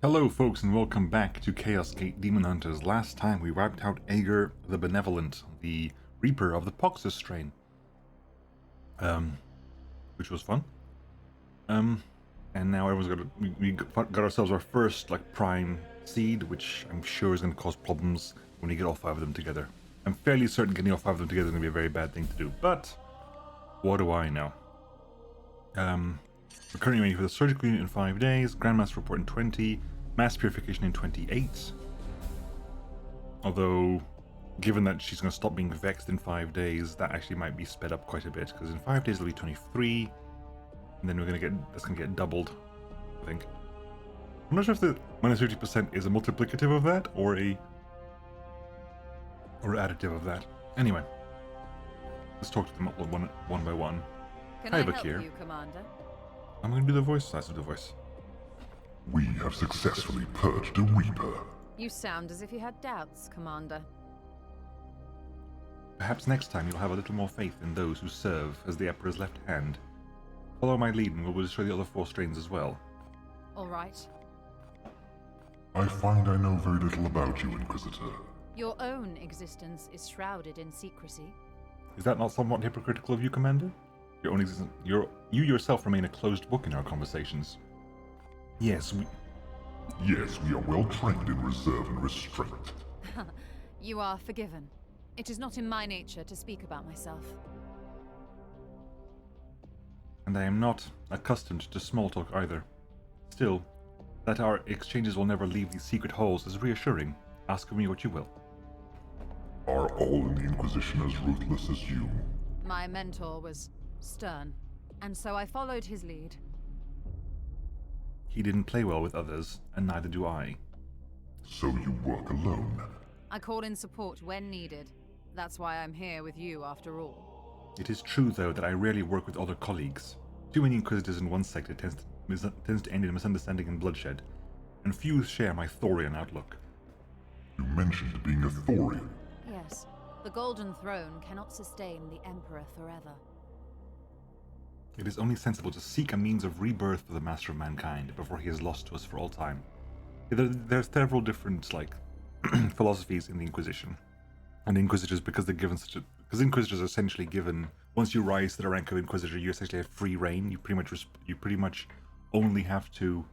Hello folks and welcome back to Chaos Gate Daemonhunters. Last time we wiped out Aegir the Benevolent, the Reaper of the Poxus strain. Which was fun. And now everyone's we got ourselves our first prime seed, which I'm sure is gonna cause problems when we get all 5 of them together. I'm fairly certain getting all 5 of them together is gonna be a very bad thing to do, but what do I know? We're currently waiting for the surgical unit in 5 days, Grandmaster report in 20, mass purification in 28. Although, given that she's going to stop being vexed in 5 days, that actually might be sped up quite a bit, because in 5 days it'll be 23, and then that's going to get doubled, I think. I'm not sure if the minus 50% is a multiplicative of that, or additive of that. Anyway, let's talk to them one by one. Can I help you, Commander? I'm going to do the voice size of the voice. We have successfully purged a Reaper. You sound as if you had doubts, Commander. Perhaps next time you'll have a little more faith in those who serve as the Emperor's left hand. Follow my lead and we'll destroy the other 4 strains as well. All right. I find I know very little about you, Inquisitor. Your own existence is shrouded in secrecy. Is that not somewhat hypocritical of you, Commander? Your own existence, you yourself remain a closed book in our conversations. Yes, we are well trained in reserve and restraint. You are forgiven. It is not in my nature to speak about myself. And I am not accustomed to small talk either. Still, that our exchanges will never leave these secret halls is reassuring. Ask of me what you will. Are all in the Inquisition as ruthless as you? My mentor was stern, and so I followed his lead. He didn't play well with others, and neither do I. So you work alone? I call in support when needed. That's why I'm here with you after all. It is true, though, that I rarely work with other colleagues. Too many Inquisitors in one sector tends to end in misunderstanding and bloodshed, and few share my Thorian outlook. You mentioned being a Thorian. Yes, the Golden Throne cannot sustain the Emperor forever. It is only sensible to seek a means of rebirth for the Master of Mankind before he is lost to us for all time. There's several different, philosophies in the Inquisition. And Inquisitors, because Inquisitors are essentially given, once you rise to the rank of Inquisitor, you essentially have free reign. You pretty much only have to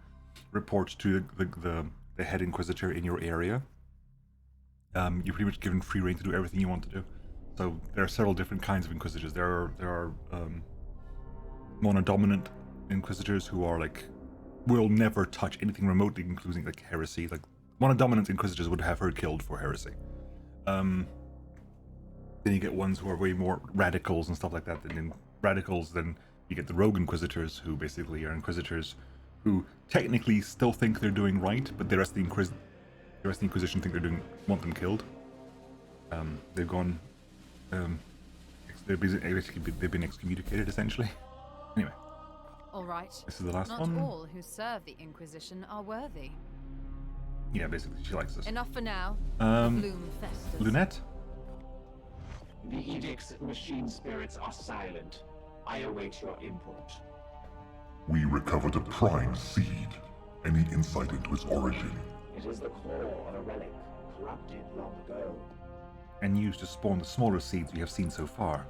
report to the head Inquisitor in your area. You're pretty much given free reign to do everything you want to do. So there are several different kinds of Inquisitors. There are monodominant Inquisitors who are will never touch anything remotely including heresy. Monodominant Inquisitors would have her killed for heresy. Then you get ones who are way more radicals and stuff like that. And in radicals, then you get the rogue Inquisitors, who basically are Inquisitors who technically still think they're doing right, but the rest of the Inquisition think want them killed. They've gone, they've been excommunicated essentially. Anyway. All right. This is the last one. Not all who serve the Inquisition are worthy. Yeah, basically, she likes us. Enough for now. Bloom festers. Lunette? The edicts of machine spirits are silent. I await your input. We recovered a prime seed. Any insight into its origin? It is the core of a relic, corrupted long ago. And used to spawn the smaller seeds we have seen so far.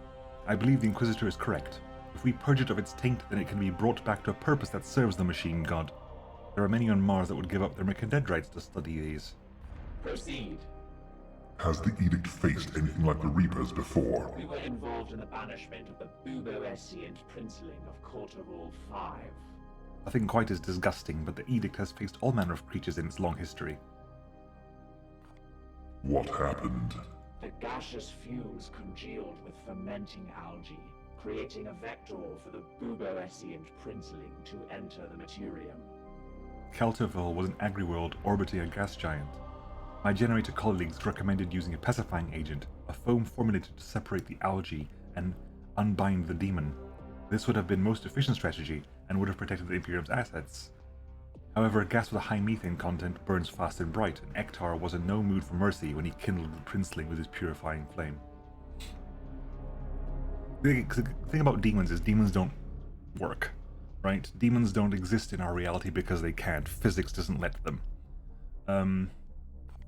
I believe the Inquisitor is correct. If we purge it of its taint, then it can be brought back to a purpose that serves the machine god. There are many on Mars that would give up their mechadendrites to study these. Proceed. Has the edict faced anything like the Reapers before? We were involved in the banishment of the Bubo-Essient princeling of Quarterall 5. Nothing quite as disgusting, but the edict has faced all manner of creatures in its long history. What happened? The gaseous fumes congealed with fermenting algae, creating a vector for the Bubo-Essient princeling to enter the Materium. Kelterville was an agri-world orbiting a gas giant. My generator colleagues recommended using a pacifying agent, a foam formulated to separate the algae and unbind the demon. This would have been most efficient strategy and would have protected the Imperium's assets. However, gas with a high methane content burns fast and bright, and Ektar was in no mood for mercy when he kindled the princeling with his purifying flame. The thing about demons is demons don't work. right? Demons don't exist in our reality because they can't. Physics doesn't let them.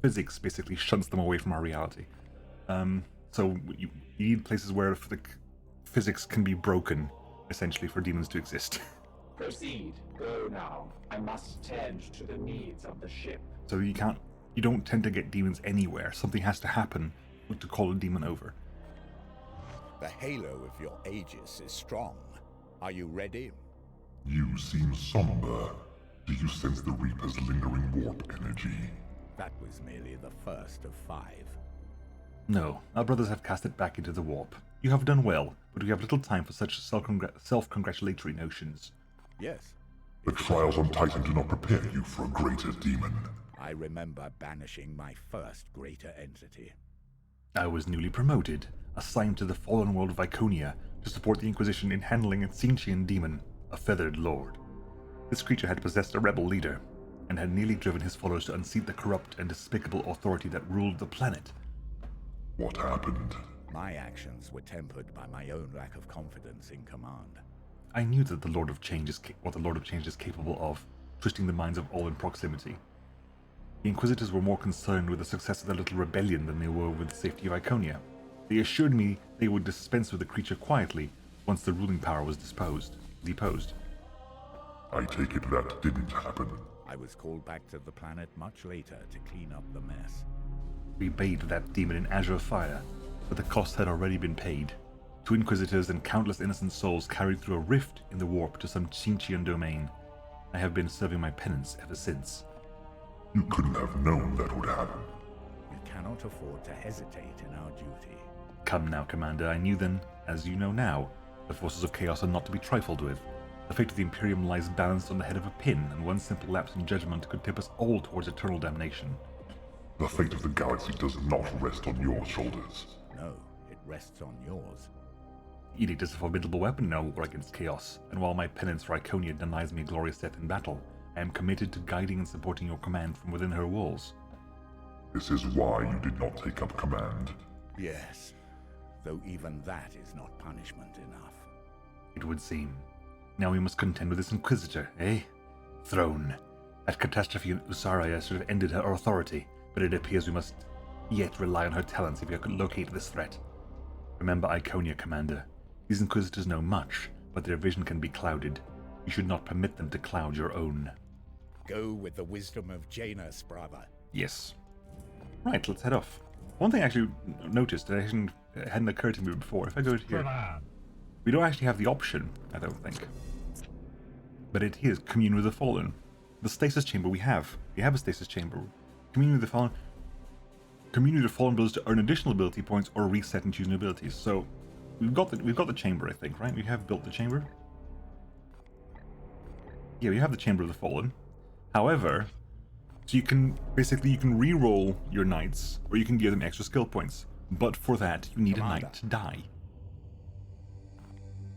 Physics basically shunts them away from our reality. So you need places where the physics can be broken, essentially, for demons to exist. Proceed. Go now. I must tend to the needs of the ship. So you don't tend to get demons anywhere. Something has to happen to call a demon over. The halo of your Aegis is strong. Are you ready? You seem somber. Do you sense the Reaper's lingering warp energy? That was merely the first of 5. No, our brothers have cast it back into the warp. You have done well, but we have little time for such self-congratulatory notions. Yes. The trials on Titan do not prepare you for a greater demon. I remember banishing my first greater entity. I was newly promoted, assigned to the fallen world of Iconia to support the Inquisition in handling a Tzeentchian demon, a feathered lord. This creature had possessed a rebel leader, and had nearly driven his followers to unseat the corrupt and despicable authority that ruled the planet. What happened? My actions were tempered by my own lack of confidence in command. I knew that the Lord of Change is what the Lord of Change is capable of, twisting the minds of all in proximity. The Inquisitors were more concerned with the success of their little rebellion than they were with the safety of Iconia. They assured me they would dispense with the creature quietly once the ruling power was deposed. I take it that didn't happen. I was called back to the planet much later to clean up the mess. We bathed that demon in azure fire, but the cost had already been paid. 2 Inquisitors and countless innocent souls carried through a rift in the warp to some Tzeentchian domain. I have been serving my penance ever since. You couldn't have known that would happen. We cannot afford to hesitate in our duty. Come now, Commander, I knew then, as you know now, the forces of chaos are not to be trifled with. The fate of the Imperium lies balanced on the head of a pin, and one simple lapse in judgment could tip us all towards eternal damnation. The fate of the galaxy does not rest on your shoulders. No, it rests on yours. Edict is a formidable weapon in our war against chaos, and while my penance for Iconia denies me a glorious death in battle, I am committed to guiding and supporting your command from within her walls. This is why you did not take up command. Yes, though even that is not punishment enough. It would seem. Now we must contend with this Inquisitor, eh? Throne. That catastrophe in Usaria sort of ended her authority, but it appears we must yet rely on her talents if we could locate this threat. Remember Iconia, Commander. These Inquisitors know much, but their vision can be clouded. You should not permit them to cloud your own. Go with the wisdom of Janus, brother. Yes. Right, let's head off. One thing I actually noticed that hadn't occurred to me before, if I go to here, we don't actually have the option, I don't think. But it is Commune with the Fallen. The stasis chamber we have. We have a stasis chamber. Commune with the Fallen. Commune with the Fallen abilities to earn additional ability points or reset and choose new abilities. So we've got the chamber, I think, right? We have built the chamber. Yeah, we have the Chamber of the Fallen. However, so you can re-roll your knights, or you can give them extra skill points. But for that, you need Commander. a knight to die.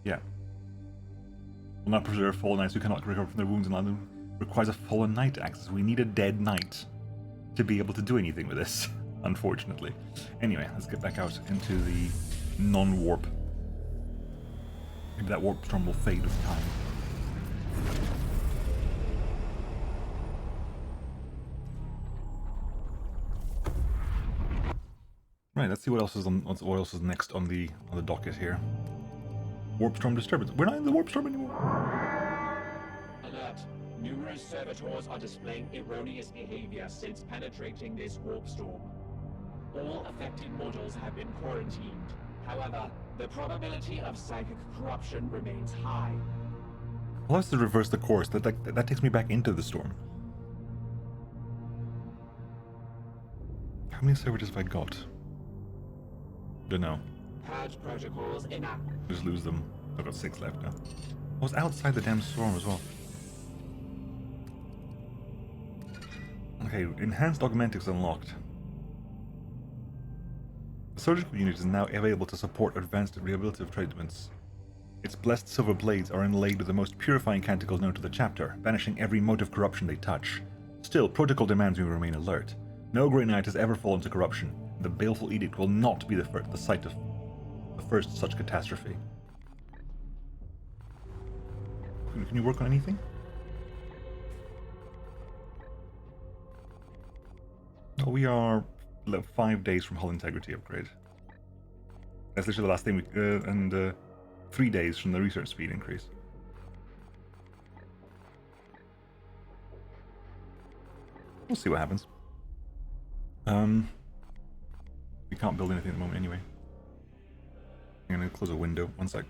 Yeah. Will not preserve fallen knights who cannot recover from their wounds in London. Requires a fallen knight to access. We need a dead knight to be able to do anything with this, unfortunately. Anyway, let's get back out into the non-warp. Maybe that warp storm will fade with time. Right, let's see what else is next on the docket here. Warp storm disturbance. We're not in the warp storm anymore. Alert. Numerous servitors are displaying erroneous behavior since penetrating this warp storm. All affected modules have been quarantined. However, the probability of psychic corruption remains high. I'll have to reverse the course. That takes me back into the storm. How many servitors have I got? Don't know. Purge protocols inactive. Just lose them. I've got 6 left now. I was outside the damn storm as well. Okay, enhanced augmentics unlocked. The surgical unit is now available to support advanced rehabilitative treatments. Its blessed silver blades are inlaid with the most purifying canticles known to the chapter, banishing every mote of corruption they touch. Still, protocol demands we remain alert. No Grey Knight has ever fallen to corruption. The baleful edict will not be the site of the first such catastrophe. Can you work on anything? Oh, we are 5 days from hull integrity upgrade. That's literally the last thing and 3 days from the research speed increase. We'll see what happens. We can't build anything at the moment anyway. I'm gonna close a window. One sec.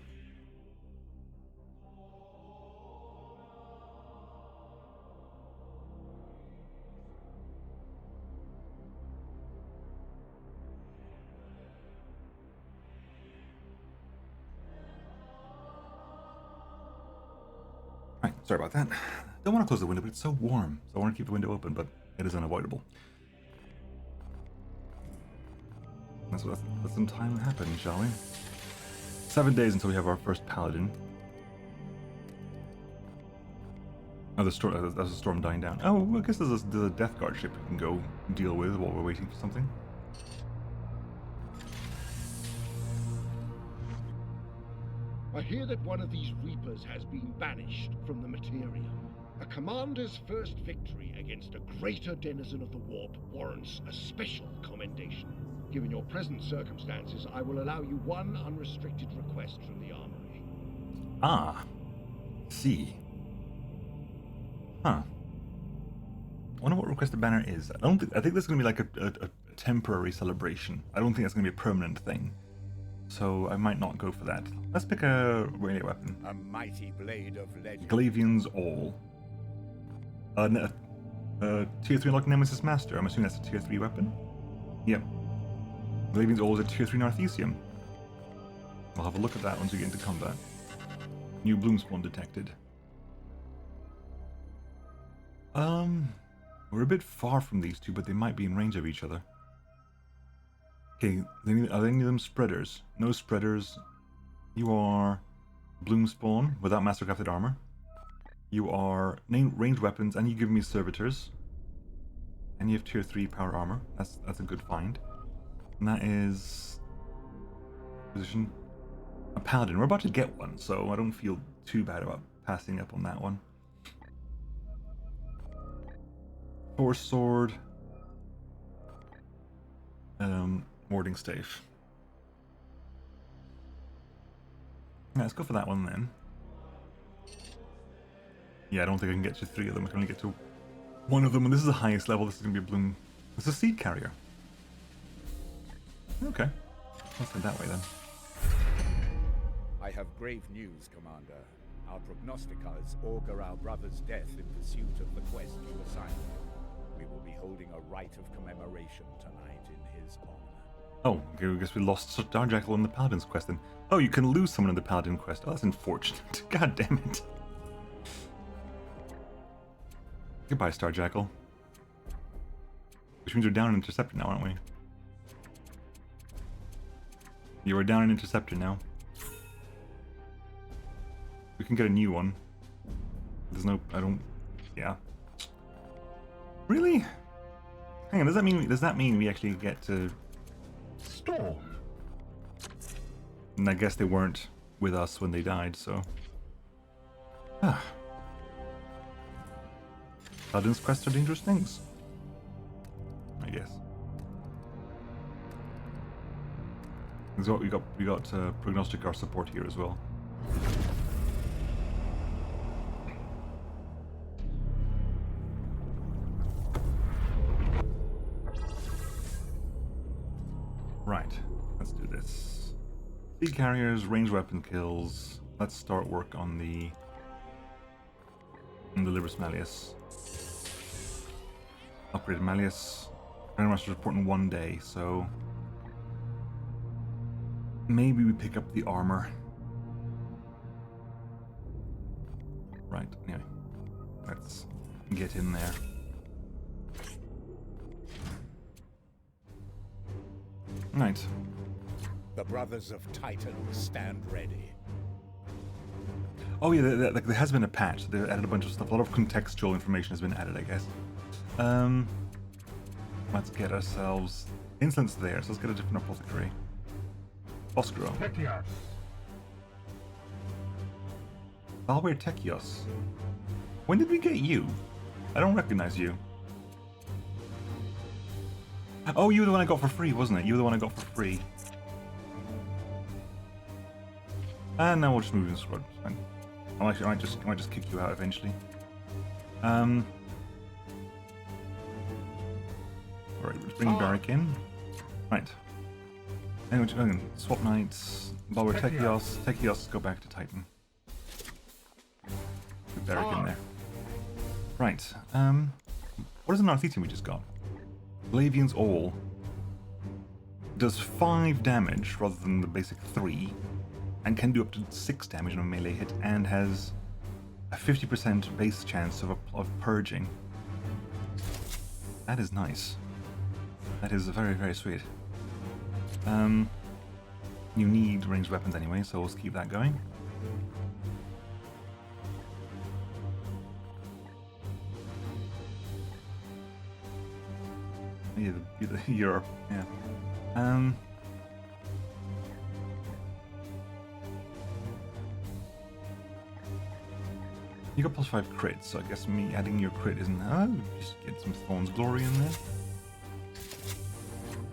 Right, sorry about that. Don't want to close the window, but it's so warm, so I want to keep the window open, but it is unavoidable. Let's let some time happen, shall we? 7 days until we have our first paladin. Oh, that's a storm dying down. Oh, well, I guess there's a Death Guard ship we can go deal with while we're waiting for something. I hear that one of these Reapers has been banished from the Materium. A commander's first victory against a greater denizen of the warp warrants a special commendation. Given your present circumstances, I will allow you one unrestricted request from the armory. Ah. See. Huh. I wonder what requested banner is. I think this is gonna be like a temporary celebration. I don't think that's gonna be a permanent thing. So I might not go for that. Let's pick a melee weapon. A mighty blade of legend. Glavian's All. Tier 3 like Nemesis Master. I'm assuming that's a tier 3 weapon. Yep. Glavian's All is a tier 3 Narthesium. I'll have a look at that once we get into combat. New bloom spawn detected. We're a bit far from these two, but they might be in range of each other. Okay, are any of them spreaders? No spreaders. You are bloom spawn without mastercrafted armor. You are ranged weapons, and you give me servitors. And you have tier 3 power armor. That's a good find. And that is position a paladin. We're about to get one, so I don't feel too bad about passing up on that one. Force sword. Warding staff. Yeah, let's go for that one then. Yeah, I don't think I can get to 3 of them. I can only get to 1 of them, and this is the highest level. This is going to be a bloom. It's a seed carrier. Okay. Let's head that way then. I have grave news, Commander. Our prognosticators augur our brother's death in pursuit of the quest you assigned him. We will be holding a rite of commemoration tonight in his honor. Oh, okay, I guess we lost Star Jackal in the Paladin's quest then. Oh, you can lose someone in the Paladin quest. Oh, that's unfortunate. God damn it. Goodbye, Star Jackal. Which means we're down an Interceptor now, aren't we? You are down an Interceptor now. We can get a new one. There's no... Yeah. Really? Hang on, does that mean we actually get to... Storm. And I guess they weren't with us when they died, so... Ah. Paladin's quests are dangerous things. I guess. We got Prognostic our support here as well. Right, let's do this. Seed carriers, ranged weapon kills. Let's start work on the Libris Malleus. Upgraded Malleus. Iron Master's report in 1 day, so maybe we pick up the armor. Right, anyway. Let's get in there. Right. The Brothers of Titan stand ready. Oh yeah, there has been a patch. They've added a bunch of stuff. A lot of contextual information has been added, I guess. Let's get ourselves... Insolence there, so let's get a different apothecary. Oscuro. WH40K. When did we get you? I don't recognize you. Oh, you were the one I got for free, wasn't it? You were the one I got for free. And now we'll just move in squad. It's fine. I might just kick you out eventually. Alright, let's bring Barrack in. Right. Anyway, swap knights. WH40K, go back to Titan. Put Barrack in there. Right. What is the Narthetium we just got? Oblivion's All does 5 damage rather than the basic 3, and can do up to 6 damage on a melee hit, and has a 50% base chance of purging. That is nice. That is very, very sweet. You need ranged weapons anyway, so let's keep that going. Yeah, Europe, yeah. You got +5 crits, so I guess me adding your crit isn't... Oh, just get some Thorn's Glory in there.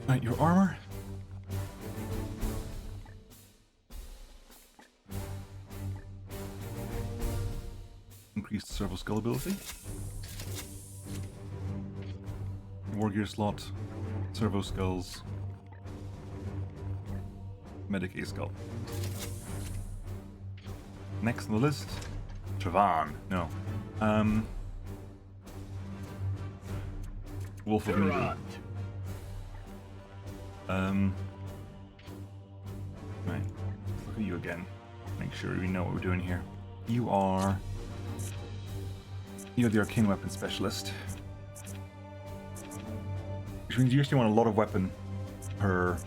Right, your armor. Increased servo skull ability. War gear slot, servo skulls, Medicaid skull. Next on the list, Travan. No. Wolf of Nemo. Right. Let's look at you again. Make sure we know what we're doing here. You're the arcane weapon specialist. Which means you actually want a lot of weapon per...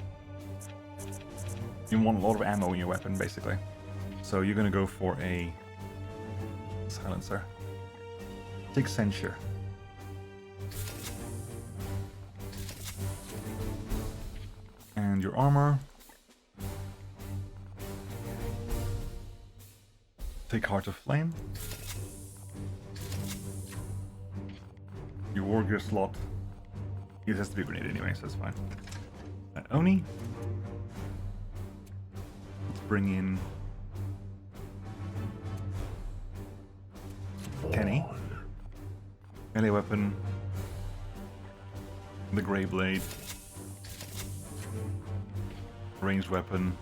You want a lot of ammo in your weapon, basically. So you're going to go for a silencer. Take censure. And your armor. Take Heart of Flame. Your war gear slot. It has to be a grenade anyway, so that's fine. Oni. Let's bring in Kenny. Melee weapon. The Grey Blade. Ranged weapon.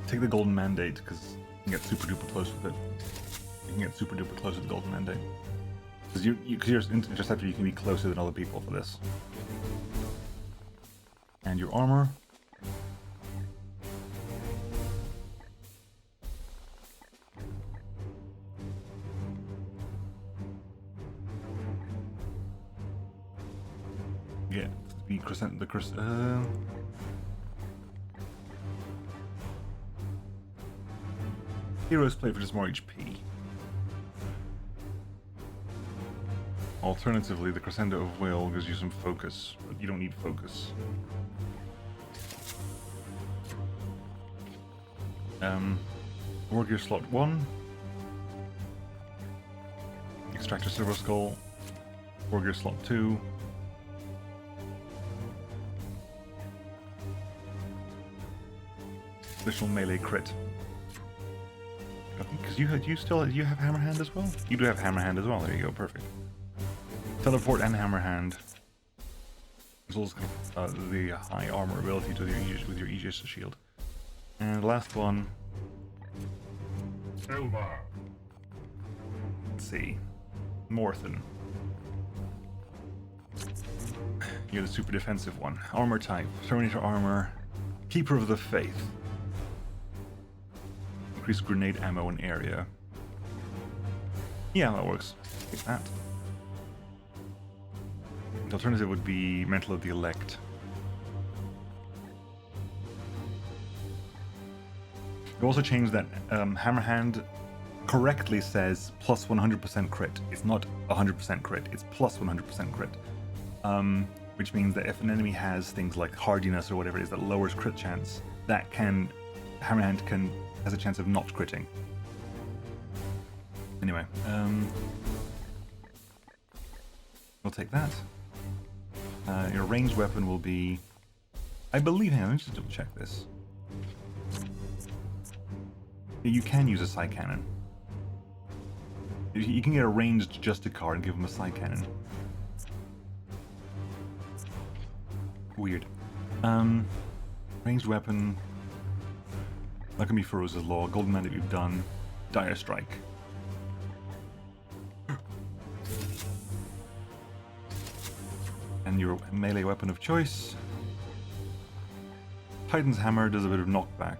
Take the Golden Mandate, because you can get super duper close with it. You can get super duper close with the Golden Mandate. Because you're Interceptor, you can be closer than other people for this. And your armor. Yeah, the crescent, Heroes play for just more HP. Alternatively, the Crescendo of Will gives you some focus, but you don't need focus. War Gear slot 1. Extractor Silver Skull. War Gear slot 2. Additional melee crit. Because you have Hammer Hand as well? You do have Hammer Hand as well, there you go, perfect. Teleport and Hammer Hand. As well as the high armor ability with your Aegis shield. And the last one. Elva. Let's see. Morthen. You're the super defensive one. Armor type. Terminator armor. Keeper of the Faith. Increase grenade ammo in area. Yeah, that works. Take that. The alternative would be Mantle of the Elect. You also change that Hammer Hand correctly says plus 100% crit. It's not 100% crit, it's plus 100% crit. Which means that if an enemy has things like hardiness or whatever it is that lowers crit chance, that can Hammerhand has a chance of not critting. Anyway, we'll take that. Your ranged weapon will be, I believe. Hang on, let me just double check this. You can use a side cannon. You can get a ranged Justicar and give him a side cannon. Weird. Ranged weapon. That can be Feroza's Law. Golden Mandate we've done. Dire Strike. And your melee weapon of choice. Titan's Hammer does a bit of knockback.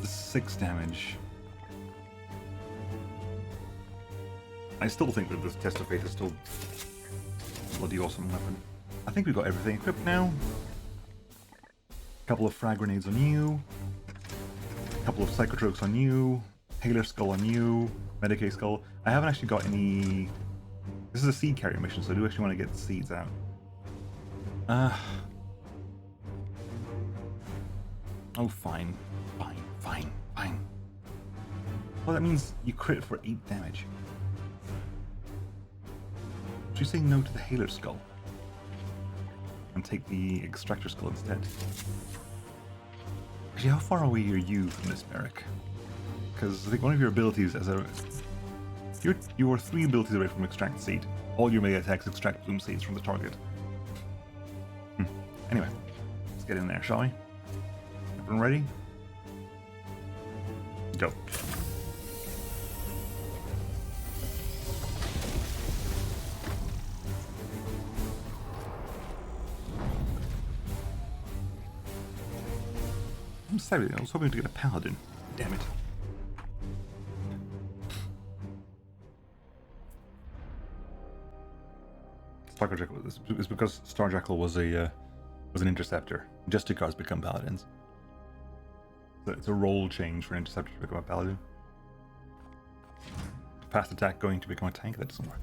The 6 damage. I still think that this Test of Fate is still a bloody awesome weapon. I think we've got everything equipped now. A couple of frag grenades on you. A couple of psychotrokes on you. Haler Skull on you. Medicaid Skull. I haven't actually got any... This is a seed carrier mission, so I do actually want to get the seeds out. Oh, fine. Fine. Well, that means you crit for 8 damage. Should we say no to the Haler Skull? And take the Extractor Skull instead? Actually, how far away are you from this, Merrick? Because I think one of your abilities as a... You're 3 abilities away from Extract Seed. All your melee attacks extract bloom seeds from the target. Anyway, let's get in there, shall we? Everyone ready? Go. I'm sorry, I was hoping to get a paladin. Damn it. Starjackal. It's because Starjackal was an interceptor. Justicars become paladins. So it's a role change for an interceptor to become a paladin. Fast attack going to become a tank. That doesn't work.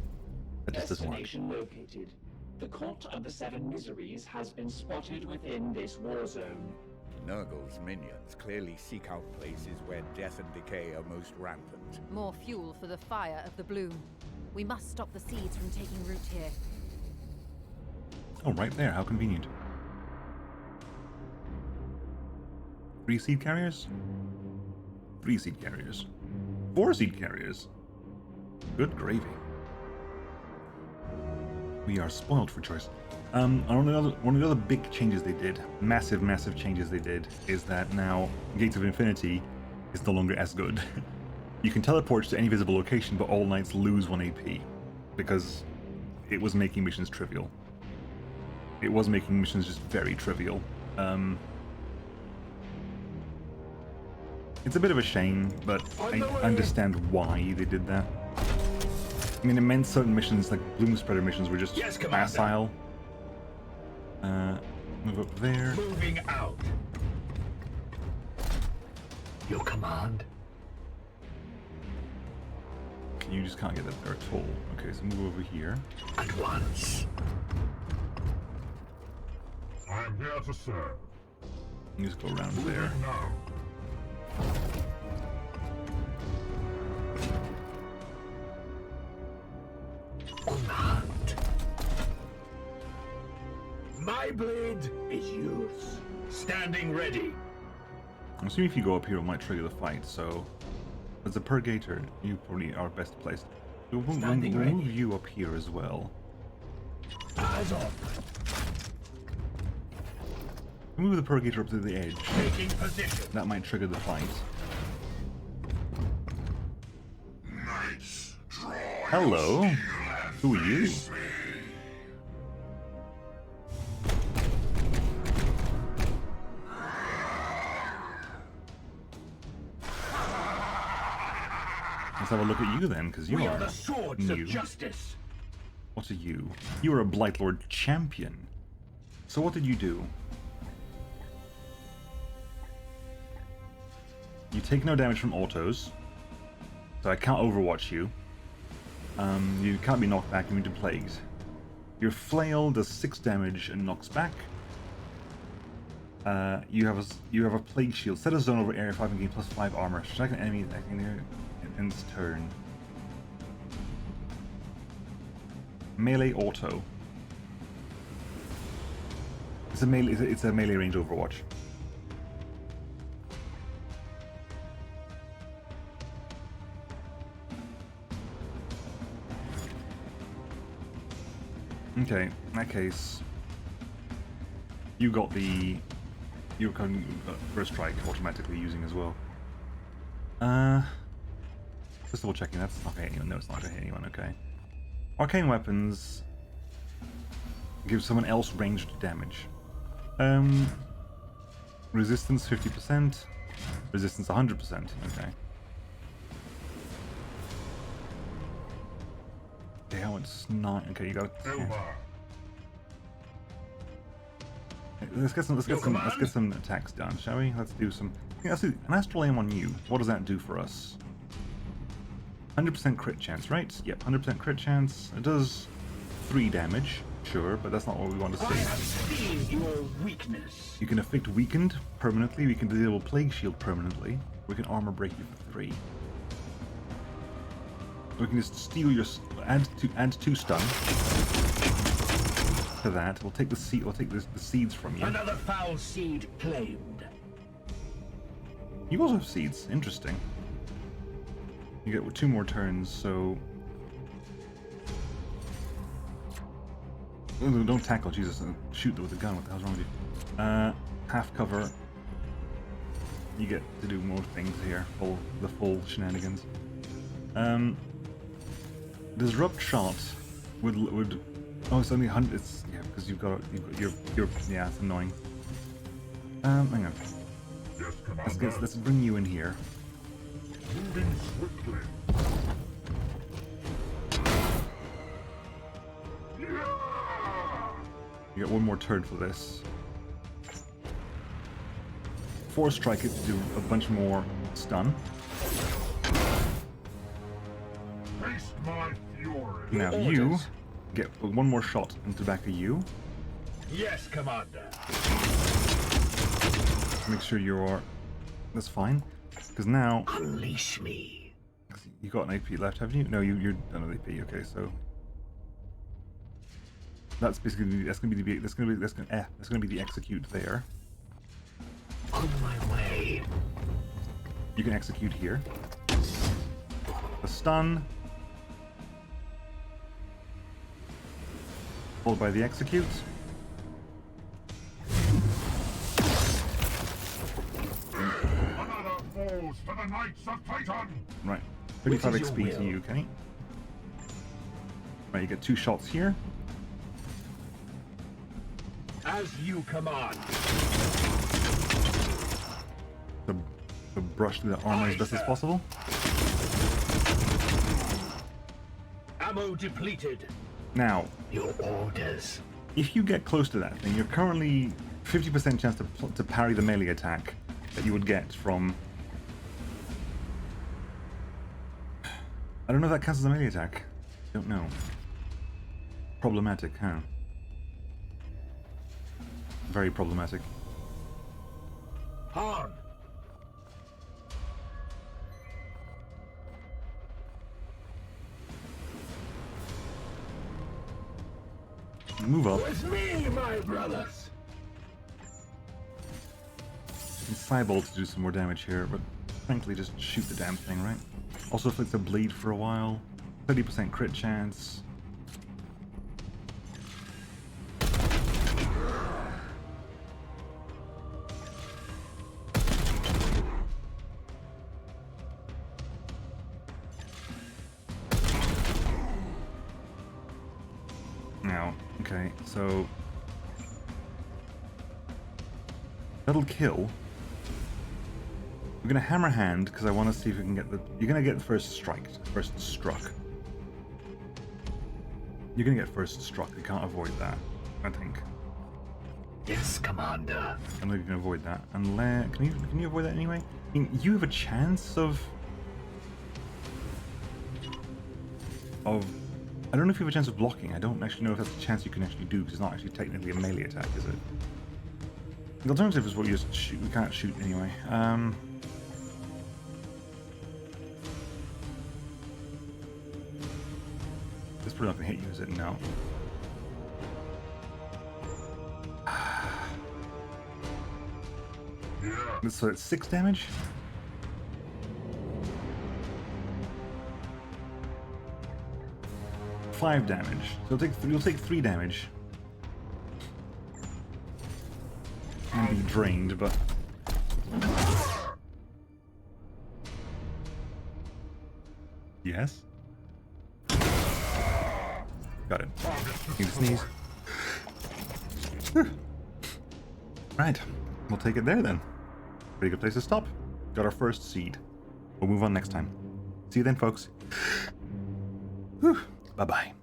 That just doesn't work. Destination located. The Court of the Seven Miseries has been spotted within this war zone. Nurgle's minions clearly seek out places where death and decay are most rampant. More fuel for the fire of the bloom. We must stop the seeds from taking root here. Oh, right there. How convenient. 3 seed carriers? 3 seed carriers. 4 seed carriers. Good gravy. We are spoiled for choice. One of the other big changes they did, massive changes they did, is that now Gates of Infinity is no longer as good. You can teleport to any visible location, but all knights lose 1 AP, because it was making missions trivial. It was making missions just very trivial. It's a bit of a shame, but I understand why they did that. I mean, it meant certain missions, like Bloom Spreader missions, were just facile. Move up there. Moving out. Your command. You just can't get that there at all. Okay, so move over here. At once. I am here to serve. You just go around there. Now. On the hunt. My blade is yours. Standing ready. I'm assuming if you go up here, it might trigger the fight, so... As a Purgator, you probably are best placed. We'll move you up here as well. Eyes on. We'll move the Purgator up to the edge. Taking position. That might trigger the fight. Knights, draw. Hello. Who are you? Let's have a look at you then, because you are the swords new. of justice. What are you? You are a Blightlord champion. So what did you do? You take no damage from autos, so I can't overwatch you. You can't be knocked back, immune to plagues. Your flail does 6 damage and knocks back. You have a plague shield. Set a zone over area 5 and gain +5 armor. Strike an enemy attacking near it ends turn. Melee auto. It's a melee range Overwatch. Okay, in that case, you got first strike automatically using as well. Just double checking, that's not gonna hit anyone. No, it's not gonna hit anyone, okay. Arcane weapons give someone else ranged damage. Resistance 50%, resistance 100%, okay. Okay, how much 9? Okay, you got it. Okay. Let's get some attacks done, shall we? Let's do some. Yeah, let's do an astral aim on you. What does that do for us? 100% crit chance, right? Yep, 100% crit chance. It does 3 damage, sure, but that's not what we want to see. Your weakness. You can afflict weakened permanently. We can disable plague shield permanently. We can armor break you for 3. We can just steal your add 2 stun to that. We'll take the seed. We'll take the seeds from you. Another foul seed claimed. You also have seeds. Interesting. You get 2 more turns, so don't tackle. Jesus, shoot with a gun. What the hell's wrong with you? Half cover. You get to do more things here. The full shenanigans. Disrupt shot would oh, it's only 100. It's yeah, because you've got your yeah, it's annoying. Hang on. Yes, Let's bring you in here. moving swiftly. You get 1 more turn for this. Force strike it to do a bunch more stun. Face my fury. Now you get 1 more shot into the back of you. Yes, Commander. Make sure you're. That's fine, because now Unleash me. you got an AP left, haven't you? No, you're done with AP. Okay, so that's basically that's gonna be the execute there. On my way. You can execute here. The stun, followed by the execute. Another falls to the Knights of Titan. Right, 35 Which is your XP to will? you, Kenny. Right, you get 2 shots here. As you command. To brush through the armor as best as possible. Ammo depleted. Now, Your orders. if you get close to that thing, you're currently 50% chance to parry the melee attack that you would get from. I don't know if that counts as a melee attack. Don't know. Problematic, huh? Very problematic. On. Move up. With me, my brothers. And Cybolt to do some more damage here, but frankly, just shoot the damn thing, right? Also afflicts a bleed for a while. 30% crit chance. Now, okay, so that'll kill. We're gonna hammer hand because I want to see if we can get the. You're gonna get the first strike, first struck. You're gonna get first struck. You can't avoid that, I think. Yes, Commander. I know you can avoid that. Unless can you avoid that anyway? I mean, you have a chance of. I don't know if you have a chance of blocking. I don't actually know if that's a chance you can actually do because it's not actually technically a melee attack, is it? The alternative is what you just shoot. We can't shoot anyway. It's probably not gonna hit you, is it? No. So it's 6 damage. Five damage. So you'll take 3 damage. And be drained, but yes. Got it. Need to sneeze. Right. We'll take it there then. Pretty good place to stop. Got our first seed. We'll move on next time. See you then, folks. Bye-bye.